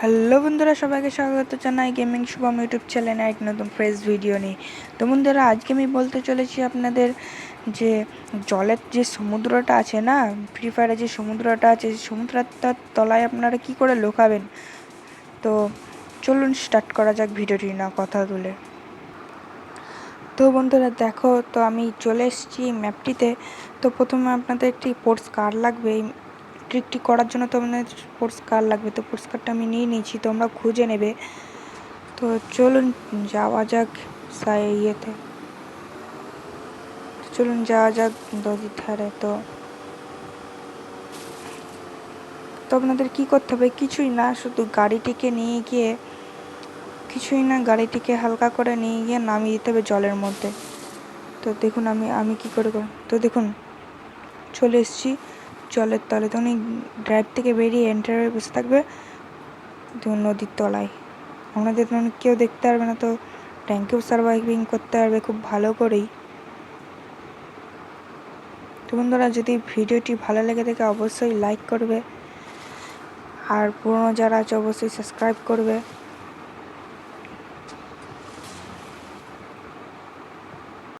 Hello বন্ধুরা, সবাইকে স্বাগত জানাই গেমিং শুভম ইউটিউব চ্যানেলে এক নতুন ফ্রেশ ভিডিও নিয়ে। তো বন্ধুরা, আজকে আমি বলতে চলেছি আপনাদের যে জলের যে সমুদ্রটা আছে না, ফ্রি ফায়ারে যে সমুদ্রটা আছে, সমুদ্রটার তলায় আপনারা কি করে লুকাবেন। তো চলুন স্টার্ট করা যাক ভিডিওটি, না কথা তুলে। তো বন্ধুরা দেখো, তো আমি চলে এসেছি ম্যাপটিতে। তো প্রথমে আপনাদের একটি স্পোর্টস কার লাগবে। এই ট্রিকটি করার জন্য তো আপনাদের স্পোর্টস কার লাগবে। তো স্পোর্টস কারটা আমি নিয়ে নিয়েছি, তোমরা খুঁজে নেবে। তো চলুন যাওয়া যাক ইয়েতে, চলুন যাওয়া যাক নদীর ধারে। তো তো আপনাদের কী করতে হবে, কিছুই না, শুধু গাড়িটিকে নিয়ে গিয়ে গাড়িটিকে হালকা করে নিয়ে গিয়ে নামিয়ে দিতে হবে জলের মধ্যে। তো দেখুন আমি কী করে তো দেখুন চলে এসেছি জলের তলে। তখন ড্রাইভ থেকে বেরিয়ে এন্টার হয়ে বসে থাকবে নদীর তলায়। আপনাদের কেউ দেখতে পারবে না, তো ট্যাঙ্কেও সার্ভাইভিং করতে পারবে খুব ভালো করেই। তো বন্ধুরা, যদি ভিডিওটি ভালো লেগে থাকে অবশ্যই লাইক করবে, আর পুরনো যারা আছে অবশ্যই সাবস্ক্রাইব করবে।